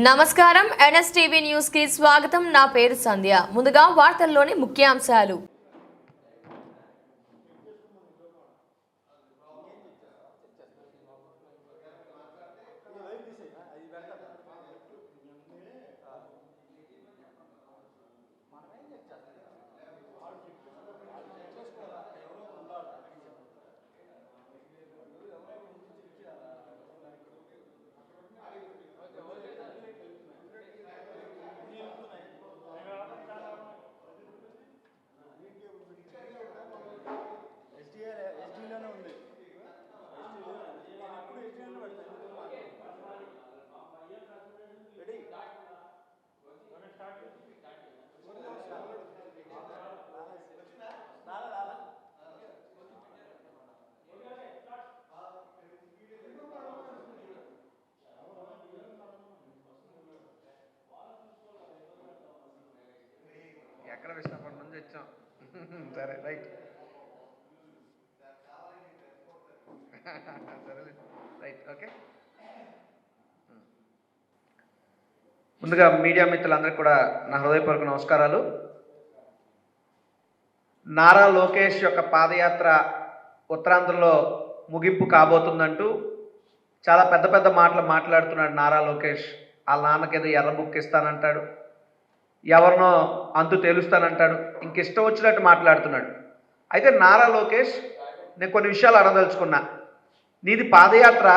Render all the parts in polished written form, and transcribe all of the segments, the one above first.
నమస్కారం NSTV news కి స్వాగతం. నా పేరు సంధ్య. ముందుగా వార్తల్లోని ముఖ్యాంశాలు. ఎక్కడ విష్ణాపురం నుంచి వచ్చాం. సరే రైట్ సరే రైట్ ఓకే. ముందుగా మీడియా మిత్రులందరికీ కూడా నా హృదయపూర్వక నమస్కారాలు. నారా లోకేష్ యొక్క పాదయాత్ర ఉత్తరాంధ్రలో ముగింపు కాబోతుందంటూ చాలా పెద్ద పెద్ద మాటలు మాట్లాడుతున్నాడు నారా లోకేష్. వాళ్ళ నాన్నకేదో ఎర్ర బుక్ ఇస్తానంటాడు, ఎవరినో అంతు తేలుస్తానంటాడు, ఇంకిష్టం వచ్చినట్టు మాట్లాడుతున్నాడు. అయితే నారా లోకేష్, నేను కొన్ని విషయాలు అడగదలుచుకున్నా. నీది పాదయాత్ర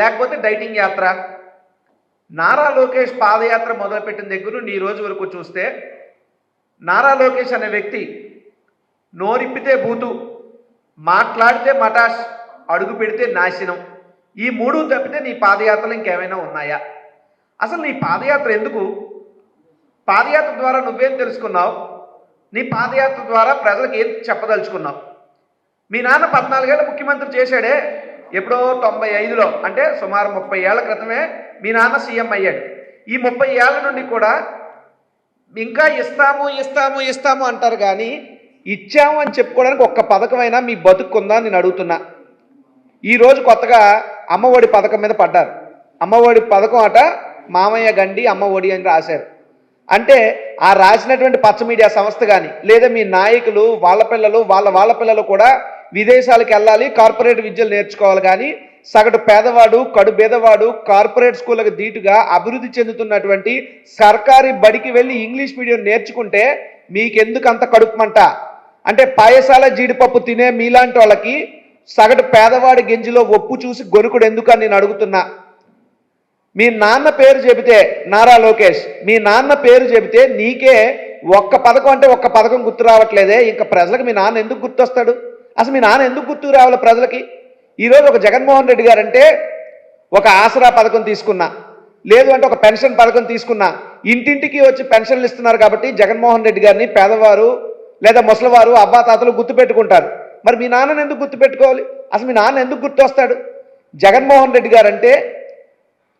లేకపోతే డైటింగ్ యాత్ర? నారా లోకేష్ పాదయాత్ర మొదలుపెట్టిన దగ్గర నీ రోజు వరకు చూస్తే నారా లోకేష్ అనే వ్యక్తి నోరిప్పితే బూతు, మాట్లాడితే మటాష్, అడుగు పెడితే నాశనం, ఈ మూడు తప్పితే నీ పాదయాత్రలు ఇంకేమైనా ఉన్నాయా? అసలు నీ పాదయాత్ర ఎందుకు? పాదయాత్ర ద్వారా నువ్వేం తెలుసుకున్నావు? నీ పాదయాత్ర ద్వారా ప్రజలకు ఏం చెప్పదలుచుకున్నావు? మీ నాన్న 14 ఏళ్ళ ముఖ్యమంత్రి చేశాడే, ఎప్పుడో 95లో, అంటే సుమారు 30 ఏళ్ల క్రితమే మీ నాన్న సీఎం అయ్యాడు. ఈ 30 ఏళ్ల నుండి కూడా ఇంకా ఇస్తాము ఇస్తాము ఇస్తాము అంటారు, కానీ ఇచ్చాము అని చెప్పుకోవడానికి ఒక్క పథకమైనా మీ బతుకుందా నేను అడుగుతున్నా. ఈరోజు కొత్తగా అమ్మఒడి పథకం మీద పడ్డారు. అమ్మఒడి పథకం అట మామయ్య గండి అమ్మఒడి అని రాశారు. అంటే ఆ రాసినటువంటి పచ్చ మీడియా సంస్థ కానీ, లేదా మీ నాయకులు వాళ్ళ పిల్లలు వాళ్ళ పిల్లలు కూడా విదేశాలకు వెళ్ళాలి, కార్పొరేట్ విద్యలు నేర్చుకోవాలి, కానీ సగటు పేదవాడు కడు బేదవాడు కార్పొరేట్ స్కూళ్ళకు ధీటుగా అభివృద్ధి చెందుతున్నటువంటి సర్కారీ బడికి వెళ్ళి ఇంగ్లీష్ మీడియం నేర్చుకుంటే మీకెందుకు అంత కడుపుమంట? అంటే పాయసాల జీడిపప్పు తినే మీలాంటి వాళ్ళకి సగటు పేదవాడి గెంజిలో ఒప్పు చూసి గొనుకుడు ఎందుకు అని నేను అడుగుతున్నా. మీ నాన్న పేరు చెబితే, నారా లోకేష్ మీ నాన్న పేరు చెబితే నీకే ఒక్క పథకం అంటే ఒక్క పథకం గుర్తు రావట్లేదే, ఇంకా ప్రజలకు మీ నాన్న ఎందుకు గుర్తొస్తాడు? అసలు మీ నాన్న ఎందుకు గుర్తు రావాలి ప్రజలకి? ఈరోజు ఒక జగన్మోహన్ రెడ్డి గారు అంటే ఒక ఆసరా పథకం తీసుకున్నా, లేదు అంటే ఒక పెన్షన్ పథకం తీసుకున్నా, ఇంటింటికి వచ్చి పెన్షన్లు ఇస్తున్నారు కాబట్టి జగన్మోహన్ రెడ్డి గారిని పేదవారు లేదా ముసలివారు అబ్బాతాతలు గుర్తుపెట్టుకుంటారు. మరి మీ నాన్నని ఎందుకు గుర్తుపెట్టుకోవాలి? అసలు మీ నాన్న ఎందుకు గుర్తొస్తాడు? జగన్మోహన్ రెడ్డి గారు అంటే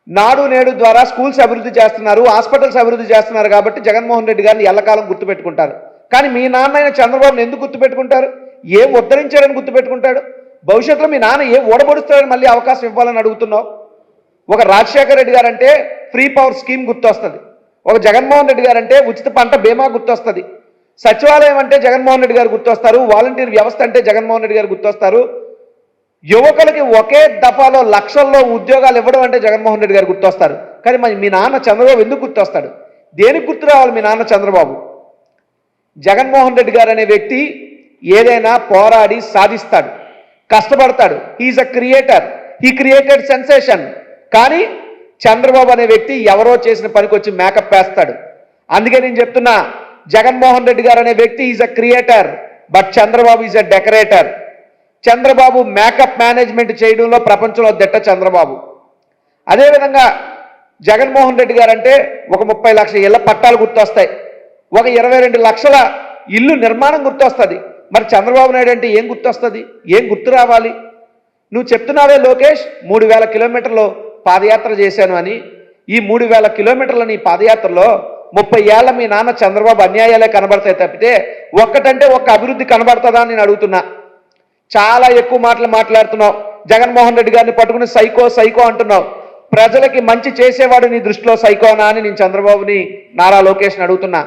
నాడు నేడు ద్వారా స్కూల్స్ అభివృద్ధి చేస్తున్నారు, హాస్పిటల్స్ అభివృద్ధి చేస్తున్నారు కాబట్టి జగన్మోహన్ రెడ్డి గారిని ఎల్లకాలం గుర్తుపెట్టుకుంటారు. కానీ మీ నాన్న అయిన చంద్రబాబుని ఎందుకు గుర్తుపెట్టుకుంటారు? ఏం ఉద్ధరించాడని గుర్తుపెట్టుకుంటాడు? భవిష్యత్తులో మీ నాన్న ఏం ఓడబడుస్తాడని మళ్ళీ అవకాశం ఇవ్వాలని అడుగుతున్నావు. ఒక రాజశేఖర రెడ్డి గారు అంటే ఫ్రీ పవర్ స్కీమ్ గుర్తొస్తుంది, ఒక జగన్మోహన్ రెడ్డి గారు అంటే ఉచిత పంట బీమా గుర్తొస్తుంది, సచివాలయం అంటే జగన్మోహన్ రెడ్డి గారు గుర్తొస్తారు, వాలంటీర్ వ్యవస్థ అంటే జగన్మోహన్ రెడ్డి గారు గుర్తొస్తారు, యువకులకి ఒకే దఫాలో లక్షల్లో ఉద్యోగాలు ఇవ్వడం అంటే జగన్మోహన్ రెడ్డి గారు గుర్తొస్తారు. కానీ మరి మీ నాన్న చంద్రబాబు ఎందుకు గుర్తొస్తాడు? దేనికి గుర్తు రావాలి మీ నాన్న చంద్రబాబు? జగన్మోహన్ రెడ్డి గారు అనే వ్యక్తి ఏదైనా పోరాడి సాధిస్తాడు, కష్టపడతాడు. He is a creator, he created sensation. కానీ చంద్రబాబు అనే వ్యక్తి ఎవరో చేసిన పనికి వచ్చి మేకప్ వేస్తాడు. అందుకే నేను చెప్తున్నా, జగన్మోహన్ రెడ్డి గారు అనే వ్యక్తి is a creator, but Chandrababu is a decorator. Chandrababu makeup management చేయడంలో ప్రపంచంలో దిట్ట చంద్రబాబు. అదేవిధంగా జగన్మోహన్ రెడ్డి గారు అంటే ఒక 30 లక్షల ఇళ్ల పట్టాలు గుర్తొస్తాయి, ఒక 22 లక్షల ఇల్లు నిర్మాణం గుర్తొస్తుంది. మరి చంద్రబాబు నాయుడు అంటే ఏం గుర్తొస్తుంది? ఏం గుర్తు రావాలి? నువ్వు చెప్తున్నావే లోకేష్ 3000 కిలోమీటర్లు పాదయాత్ర చేశాను అని. ఈ 3000 కిలోమీటర్ల నీ పాదయాత్రలో 30 ఏళ్ల మీ నాన్న చంద్రబాబు అన్యాయాలే కనబడతాయి తప్పితే ఒక్కటంటే ఒక్క అభివృద్ధి కనబడుతుందా అని నేను అడుగుతున్నా. చాలా ఎక్కువ మాటలు మాట్లాడుతున్నావు. జగన్మోహన్ రెడ్డి గారిని పట్టుకుని సైకో సైకో అంటున్నావు. ప్రజలకి మంచి చేసేవాడు నీ దృష్టిలో సైకోనా అని నేను చంద్రబాబుని నారా లోకేష్ని అడుగుతున్నా.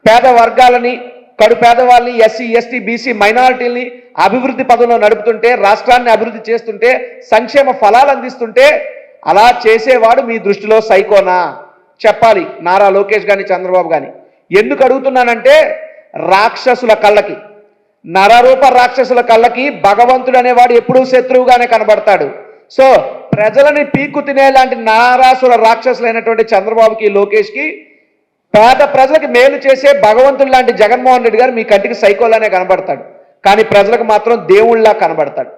పేద వర్గాలని, కడు పేదవాళ్ళని, ఎస్సీ ఎస్టీ బీసీ మైనారిటీలని అభివృద్ధి పదంలో నడుపుతుంటే, రాష్ట్రాన్ని అభివృద్ధి చేస్తుంటే, సంక్షేమ ఫలాలు అందిస్తుంటే అలా చేసేవాడు మీ దృష్టిలో సైకోనా? చెప్పాలి నారా లోకేష్ కానీ చంద్రబాబు కానీ. ఎందుకు అడుగుతున్నానంటే, రాక్షసుల కళ్ళకి, నరరూప రాక్షసుల కళ్ళకి భగవంతుడు అనేవాడు ఎప్పుడూ శత్రువుగానే కనబడతాడు. సో ప్రజలని పీక్కు తినేలాంటి నారాసుల రాక్షసులైనటువంటి చంద్రబాబుకి, లోకేష్కి పేద ప్రజలకు మేలు చేసే భగవంతుడు లాంటి జగన్మోహన్ రెడ్డి గారు మీ కంటికి సైకోలానే కనబడతాడు, కానీ ప్రజలకు మాత్రం దేవుళ్ళ కనబడతాడు.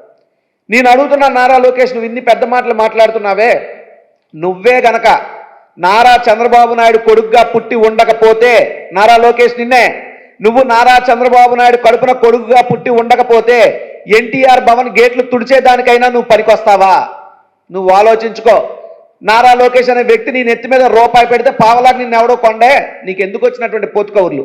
నేను అడుగుతున్నా నారా లోకేష్, నువ్వు ఇన్ని పెద్ద మాటలు మాట్లాడుతున్నావే, నువ్వే గనక నారా చంద్రబాబు నాయుడు కొడుకుగా పుట్టి ఉండకపోతే, నారా లోకేష్ నిన్నే, నువ్వు నారా చంద్రబాబు నాయుడు కడుపున కొడుకుగా పుట్టి ఉండకపోతే ఎన్టీఆర్ భవన్ గేట్లు తుడిచేదానికైనా నువ్వు పనికొస్తావా? నువ్వు ఆలోచించుకో. నారా లోకేష్ అనే వ్యక్తి నీ నెత్తి మీద రూపాయి పెడితే పావలాగా నిన్ను ఎవడో కొండే. నీకు ఎందుకు వచ్చినటువంటి పోతుకౌర్లు?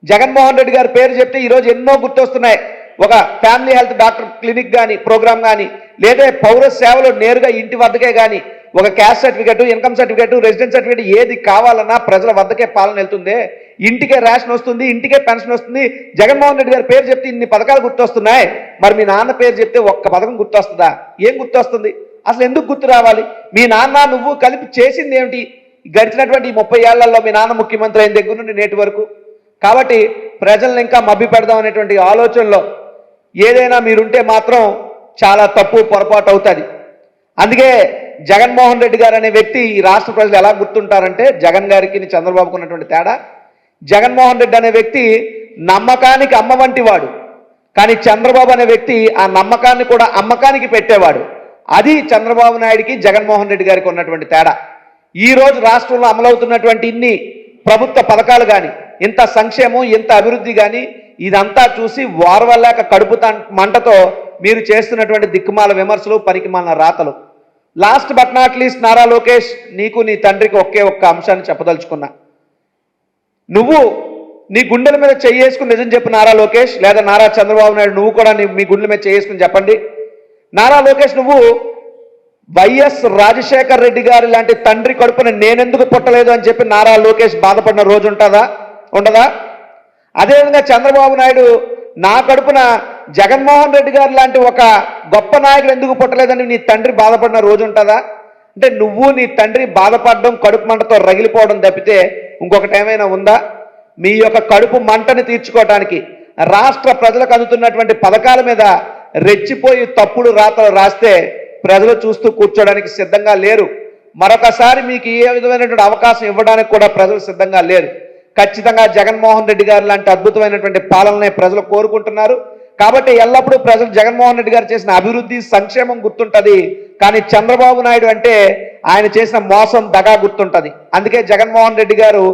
జగన్మోహన్ రెడ్డి గారి పేరు చెప్తే ఈరోజు ఎన్నో గుర్తొస్తున్నాయి. ఒక ఫ్యామిలీ హెల్త్ డాక్టర్ క్లినిక్ కానీ, ప్రోగ్రామ్ కానీ, లేదా పౌర సేవలు నేరుగా ఇంటి వద్దకే కానీ, ఒక caste certificate, income certificate, residence certificate ఏది కావాలన్నా ప్రజల వద్దకే పాలన వెళ్తుంది, ఇంటికే రేషన్ వస్తుంది, ఇంటికే పెన్షన్ వస్తుంది. జగన్మోహన్ రెడ్డి గారి పేరు చెప్తే ఇన్ని పథకాలు గుర్తొస్తున్నాయి. మరి మీ నాన్న పేరు చెప్తే ఒక్క పథకం గుర్తొస్తుందా? ఏం గుర్తొస్తుంది? అసలు ఎందుకు గుర్తు రావాలి? మీ నాన్న నువ్వు కలిపి చేసింది ఏమిటి గడిచినటువంటి 30 ఏళ్లలో? మీ నాన్న ముఖ్యమంత్రి అయిన దగ్గర నుండి నేటి వరకు. కాబట్టి ప్రజలను ఇంకా మభ్య పెడదాం అనేటువంటి ఆలోచనలో ఏదైనా మీరుంటే మాత్రం చాలా తప్పు, పొరపాటు అవుతుంది. అందుకే జగన్మోహన్ రెడ్డి గారు అనే వ్యక్తి ఈ రాష్ట్ర ప్రజలు ఎలా గుర్తుంటారంటే, జగన్ గారికి చంద్రబాబుకు ఉన్నటువంటి తేడా, జగన్మోహన్ రెడ్డి అనే వ్యక్తి నమ్మకానికి అమ్మ వంటి వాడు, కానీ చంద్రబాబు అనే వ్యక్తి ఆ నమ్మకాన్ని కూడా అమ్మకానికి పెట్టేవాడు. అది చంద్రబాబు నాయుడికి, జగన్మోహన్ రెడ్డి గారికి ఉన్నటువంటి తేడా. ఈరోజు రాష్ట్రంలో అమలవుతున్నటువంటి ఇన్ని ప్రభుత్వ పథకాలు కానీ, ఇంత సంక్షేమం, ఇంత అభివృద్ధి కానీ, ఇదంతా చూసి వారవల్లేక కడుపు మంటతో మీరు చేస్తున్నటువంటి దిక్కుమాల విమర్శలు, పనికిమాలిన రాతలు. Last but not least Nara Lokesh, నీకు నీ తండ్రికి ఒకే ఒక్క అంశాన్ని చెప్పదలుచుకున్నా. నువ్వు నీ గుండెల మీద చేసుకుని నిజం చెప్పు నారా లోకేష్, లేదా నారా చంద్రబాబు నాయుడు నువ్వు కూడా మీ గుండెల మీద చేసుకుని చెప్పండి. నారా లోకేష్, నువ్వు వైఎస్ రాజశేఖర్ రెడ్డి గారి లాంటి తండ్రి కడుపున నేనెందుకు పుట్టలేదు అని చెప్పి నారా లోకేష్ బాధపడిన రోజు ఉండదా? అదేవిధంగా చంద్రబాబు నాయుడు నా కడుపున జగన్మోహన్ రెడ్డి గారు లాంటి ఒక గొప్ప నాయకుడు ఎందుకు పుట్టలేదని నీ తండ్రి బాధపడిన రోజు ఉంటుందా? అంటే నువ్వు నీ తండ్రి బాధపడడం, కడుపు మంటతో రగిలిపోవడం తప్పితే ఇంకొకటి ఏమైనా ఉందా? మీ యొక్క కడుపు మంటని తీర్చుకోవడానికి రాష్ట్ర ప్రజలకు అందుతున్నటువంటి పథకాల మీద రెచ్చిపోయి తప్పుడు రాతలు రాస్తే ప్రజలు చూస్తూ కూర్చోడానికి సిద్ధంగా లేరు. మరొకసారి మీకు ఏ విధమైనటువంటి అవకాశం ఇవ్వడానికి కూడా ప్రజలు సిద్ధంగా లేరు. ఖచ్చితంగా జగన్మోహన్ రెడ్డి గారు లాంటి అద్భుతమైనటువంటి పాలననే ప్రజలు కోరుకుంటున్నారు. కాబట్టి ఎల్లప్పుడూ ప్రజలు జగన్మోహన్ రెడ్డి గారు చేసిన అభివృద్ధి, సంక్షేమం గుర్తుంటుంది, కానీ చంద్రబాబు నాయుడు అంటే ఆయన చేసిన మోసం, దగా గుర్తుంటుంది. అందుకే జగన్మోహన్ రెడ్డి గారు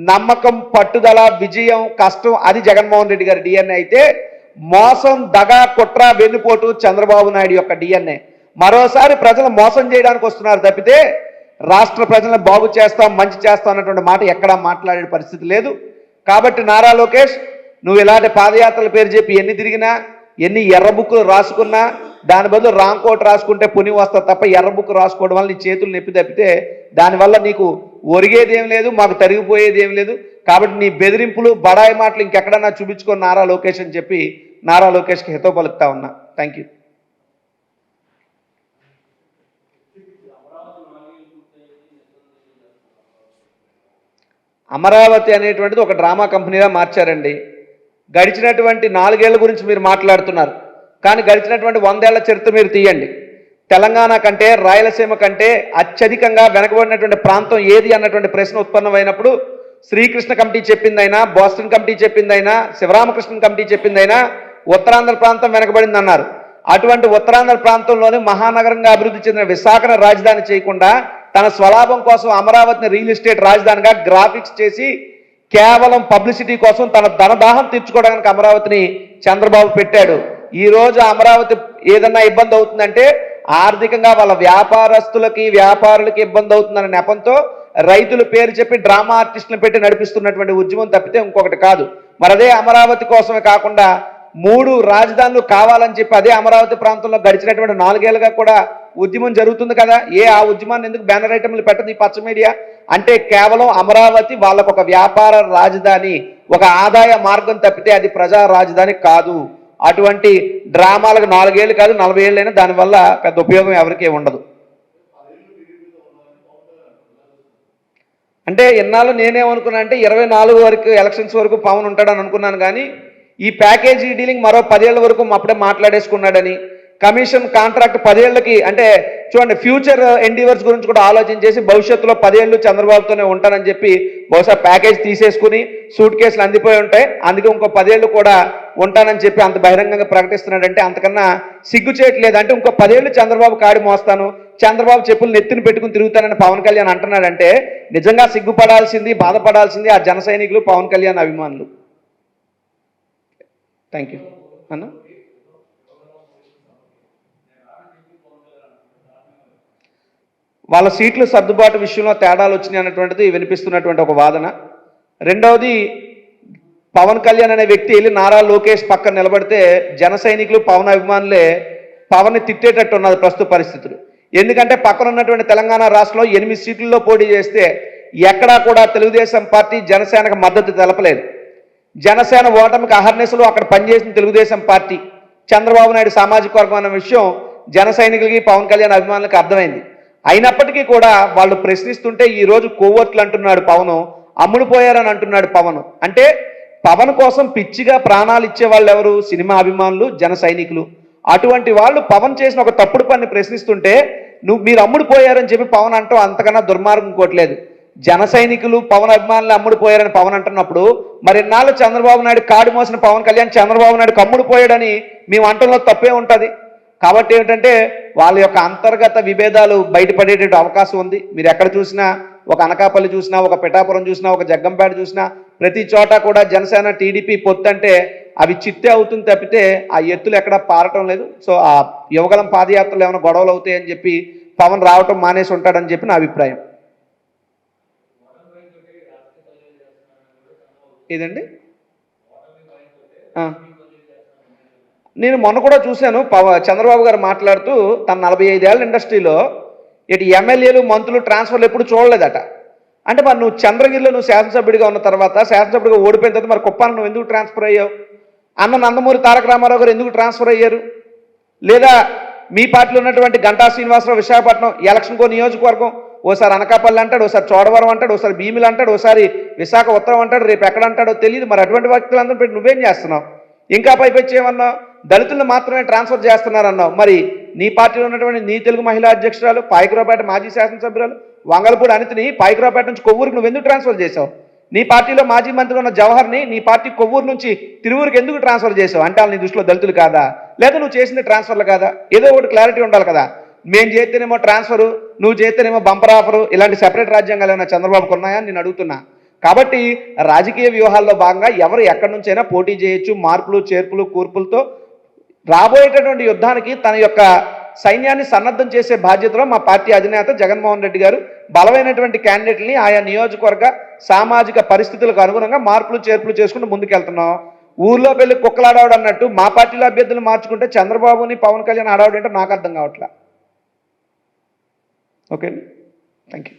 నమ్మకం, పట్టుదల, విజయం, కష్టం అది జగన్మోహన్ రెడ్డి గారి డిఎన్ఏ అయితే, మోసం, దగా, కుట్ర, వెన్నుపోటు చంద్రబాబు నాయుడు యొక్క డిఎన్ఏ. మరోసారి ప్రజలు మోసం చేయడానికి వస్తున్నారు తప్పితే రాష్ట్ర ప్రజలను బాగు చేస్తాం, మంచి చేస్తాం అన్నటువంటి మాట ఎక్కడా మాట్లాడే పరిస్థితి లేదు. కాబట్టి నారా లోకేష్, నువ్వు ఇలాంటి పాదయాత్రల పేరు చెప్పి ఎన్ని తిరిగినా, ఎన్ని ఎర్ర బుక్కులు రాసుకున్నా, దాని బదులు రాంగ్ కోట్ రాసుకుంటే పుణ్యం వస్తా తప్ప ఎర్ర బుక్ రాసుకోవడం వల్ల నీ చేతులు నొప్పి తప్పితే దానివల్ల నీకు ఒరిగేది ఏం లేదు, మాకు తరిగిపోయేది ఏం లేదు. కాబట్టి నీ బెదిరింపులు, బడాయి మాటలు ఇంకెక్కడన్నా చూపించుకొని నారా లోకేష్ అని చెప్పి నారా లోకేష్కి హితో పలుకుతా ఉన్నా. Thank you. అమరావతి అనేటువంటిది ఒక డ్రామా కంపెనీగా మార్చారండి. గడిచినటువంటి 4 ఏళ్ల గురించి మీరు మాట్లాడుతున్నారు, కానీ గడిచినటువంటి 100 ఏళ్ల చరిత్ర మీరు తీయండి. తెలంగాణ కంటే, రాయలసీమ కంటే అత్యధికంగా వెనకబడినటువంటి ప్రాంతం ఏది అన్నటువంటి ప్రశ్న ఉత్పన్నమైనప్పుడు శ్రీకృష్ణ కమిటీ చెప్పిందైనా, బోస్టన్ కమిటీ చెప్పిందైనా, శివరామకృష్ణ కమిటీ చెప్పిందైనా ఉత్తరాంధ్ర ప్రాంతం వెనకబడింది అన్నారు. అటువంటి ఉత్తరాంధ్ర ప్రాంతంలోనే మహానగరంగా అభివృద్ధి చెందిన విశాఖను రాజధాని చేయకుండా తన స్వలాభం కోసం అమరావతిని రియల్ ఎస్టేట్ రాజధానిగా గ్రాఫిక్స్ చేసి కేవలం పబ్లిసిటీ కోసం తన ధనదాహం తీర్చుకోవడానికి అమరావతిని చంద్రబాబు పెట్టాడు. ఈ రోజు అమరావతి ఏదన్నా ఇబ్బంది అవుతుందంటే ఆర్థికంగా వాళ్ళ వ్యాపారస్తులకి, వ్యాపారులకి ఇబ్బంది అవుతుందనే నెపంతో రైతుల పేరు చెప్పి డ్రామా ఆర్టిస్టులను పెట్టి నడిపిస్తున్నటువంటి ఉద్యమం తప్పితే ఇంకొకటి కాదు. మరి అదే అమరావతి కోసమే కాకుండా 3 రాజధానులు కావాలని చెప్పి అదే అమరావతి ప్రాంతంలో గడిచినటువంటి 4 ఏళ్లుగా కూడా ఉద్యమం జరుగుతుంది కదా, ఆ ఉద్యమాన్ని ఎందుకు బ్యానర్ ఐటమ్లు పెట్టదు ఈ పచ్చ మీడియా? అంటే కేవలం అమరావతి వాళ్ళకు ఒక వ్యాపార రాజధాని, ఒక ఆదాయ మార్గం తప్పితే అది ప్రజా రాజధాని కాదు. అటువంటి డ్రామాలకు 4 ఏళ్ళు కాదు 40 ఏళ్ళైనా దానివల్ల పెద్ద ఉపయోగం ఎవరికీ ఉండదు. అంటే ఇన్నాళ్ళు నేనేమనుకున్నా అంటే 24 వరకు ఎలక్షన్స్ వరకు పవన్ ఉంటాడని అనుకున్నాను, కానీ ఈ ప్యాకేజీ డీలింగ్ మరో 10 ఏళ్ల వరకు అప్పుడే మాట్లాడేసుకున్నాడని, కమిషన్ కాంట్రాక్ట్ 10 ఏళ్ళకి, అంటే చూడండి ఫ్యూచర్ ఎండీవర్స్ గురించి కూడా ఆలోచించేసి భవిష్యత్తులో 10 ఏళ్ళు చంద్రబాబుతోనే ఉంటానని చెప్పి బహుశా ప్యాకేజ్ తీసేసుకుని సూట్ కేసులు అందిపోయి ఉంటాయి, అందుకే ఇంకో 10 ఏళ్ళు కూడా ఉంటానని చెప్పి అంత బహిరంగంగా ప్రకటిస్తున్నాడంటే అంతకన్నా సిగ్గు చేయట్లేదు. అంటే ఇంకో 10 ఏళ్ళు చంద్రబాబు కాడి మోస్తాను, చంద్రబాబు చెప్పులు నెత్తిని పెట్టుకుని తిరుగుతానని పవన్ కళ్యాణ్ అంటున్నాడంటే నిజంగా సిగ్గుపడాల్సింది, బాధపడాల్సింది ఆ జన సైనికులు, పవన్ కళ్యాణ్ అభిమానులు. థ్యాంక్ యూ అన్న. వాళ్ళ సీట్ల సర్దుబాటు విషయంలో తేడాలు వచ్చినాయి అన్నటువంటిది వినిపిస్తున్నటువంటి ఒక వాదన. రెండవది, పవన్ కళ్యాణ్ అనే వ్యక్తి వెళ్ళి నారా లోకేష్ పక్కన నిలబడితే జన సైనికులు, పవన్ అభిమానులే పవన్ని తిట్టేటట్టు ఉన్నది ప్రస్తుత పరిస్థితులు. ఎందుకంటే పక్కన ఉన్నటువంటి తెలంగాణ రాష్ట్రంలో 8 సీట్లలో పోటీ చేస్తే ఎక్కడా కూడా తెలుగుదేశం పార్టీ జనసేనకు మద్దతు తెలపలేదు. జనసేన ఓటమికి అహర్నిశలు అక్కడ పనిచేసిన తెలుగుదేశం పార్టీ, చంద్రబాబు నాయుడు సామాజిక వర్గం అన్న విషయం జన సైనికులకి, పవన్ కళ్యాణ్ అభిమానులకి అర్థమైంది. అయినప్పటికీ కూడా వాళ్ళు ప్రశ్నిస్తుంటే ఈరోజు కోవర్ట్లు అంటున్నాడు పవన్, అమ్ముడు పోయారని అంటున్నాడు పవన్. అంటే పవన్ కోసం పిచ్చిగా ప్రాణాలు ఇచ్చే వాళ్ళు ఎవరు? సినిమా అభిమానులు, జన సైనికులు. అటువంటి వాళ్ళు పవన్ చేసిన ఒక తప్పుడు పని ప్రశ్నిస్తుంటే మీరు అమ్ముడు పోయారని చెప్పి పవన్ అంటూ అంతకన్నా దుర్మార్గం ఇంకోట్లేదు. జన సైనికులు, పవన్ అభిమానులు అమ్ముడు పోయారని పవన్ అంటున్నప్పుడు మరి ఇన్నాళ్ళు చంద్రబాబు నాయుడు కాడు మోసిన పవన్ కళ్యాణ్ చంద్రబాబు నాయుడు కమ్ముడు పోయాడని మేము అంటంలో తప్పే ఉంటుంది. కాబట్టి ఏమిటంటే వాళ్ళ యొక్క అంతర్గత విభేదాలు బయటపడేటటువంటి అవకాశం ఉంది. మీరు ఎక్కడ చూసినా, ఒక అనకాపల్లి చూసినా, ఒక పిఠాపురం చూసినా, ఒక జగ్గంపేట చూసినా, ప్రతి చోట కూడా జనసేన టీడీపీ పొత్తు అంటే అవి చిత్తే అవుతుంది తప్పితే ఆ ఎత్తులు ఎక్కడ పారటం లేదు. సో ఆ యువగలం పాదయాత్రలు ఏమైనా గొడవలు అవుతాయని చెప్పి పవన్ రావటం మానేసి ఉంటాడని చెప్పి నా అభిప్రాయం. ఇదండి నేను మొన్న కూడా చూశాను చంద్రబాబు గారు మాట్లాడుతూ తన 45 ఏళ్ళ ఇండస్ట్రీలో ఇటు ఎమ్మెల్యేలు, మంత్రులు ట్రాన్స్ఫర్లు ఎప్పుడు చూడలేదట. అంటే మరి నువ్వు చంద్రగిరిలో నువ్వు శాసనసభ్యుడిగా ఉన్న తర్వాత, శాసనసభ్యుడిగా ఓడిపోయిన తర్వాత మరి కుప్పానికి నువ్వు ఎందుకు ట్రాన్స్ఫర్ అయ్యావు? అన్న నందమూరి తారక రామారావు గారు ఎందుకు ట్రాన్స్ఫర్ అయ్యారు? లేదా మీ పార్టీలో ఉన్నటువంటి గంటా శ్రీనివాసరావు విశాఖపట్నం ఎలక్షన్కో నియోజకవర్గం, ఓసారి అనకాపల్లి అంటాడు, ఓసారి చోడవరం అంటాడు, ఓసారి భీమిలు అంటాడు, ఓసారి విశాఖ ఉత్తరం అంటాడు, రేపు ఎక్కడ అంటాడో తెలియదు. మరి అటువంటి వ్యక్తులందరూ పెట్టి నువ్వేం చేస్తున్నావు? ఇంకా పైపెచ్చి ఏమన్నావు? దళితులను మాత్రమే ట్రాన్స్ఫర్ చేస్తున్నారన్నావు. మరి నీ పార్టీలో ఉన్నటువంటి నీ తెలుగు మహిళా అధ్యక్షురాలు, పాయకరావుపేట మాజీ శాసనసభ్యురాలు వంగలపూడి అనితిని పాయకరావుపేట నుంచి కొవ్వూరుకి నువ్వు ఎందుకు ట్రాన్స్ఫర్ చేసావు? నీ పార్టీలో మాజీ మంత్రి ఉన్న జవహర్ని నీ పార్టీ కొవ్వూరు నుంచి తిరువూరుకి ఎందుకు ట్రాన్స్ఫర్ చేసావు? అంటే వాళ్ళు నీ దృష్టిలో దళితులు కాదా? లేదా నువ్వు చేసింది ట్రాన్స్ఫర్లు కాదా? ఏదో ఒకటి క్లారిటీ ఉండాలి కదా. మేము చేస్తేనేమో ట్రాన్స్ఫరు, నువ్వు చేస్తేనేమో బంపర్ ఆఫరు, ఇలాంటి సెపరేట్ రాజ్యాంగాలు ఏమైనా చంద్రబాబుకు ఉన్నాయా అని నేను అడుగుతున్నా. కాబట్టి రాజకీయ వ్యూహాల్లో భాగంగా ఎవరు ఎక్కడి నుంచైనా పోటీ చేయొచ్చు, మార్పులు చేర్పులు కూర్పులతో. రాబోయేటటువంటి యుద్ధానికి తన యొక్క సైన్యాన్ని సన్నద్ధం చేసే బాధ్యతలో మా పార్టీ అధినేత జగన్మోహన్ రెడ్డి గారు బలమైనటువంటి క్యాండిడేట్ని ఆయా నియోజకవర్గ సామాజిక పరిస్థితులకు అనుగుణంగా మార్పులు చేర్పులు చేసుకుంటూ ముందుకెళ్తున్నాం. ఊర్లో వెళ్ళి కుక్కలాడవడం అన్నట్టు మా పార్టీలో అభ్యర్థులు మార్చుకుంటే చంద్రబాబుని, పవన్ కళ్యాణ్ ఆడవడంటే నాకు అర్థం కావట్లా. Okay, thank you.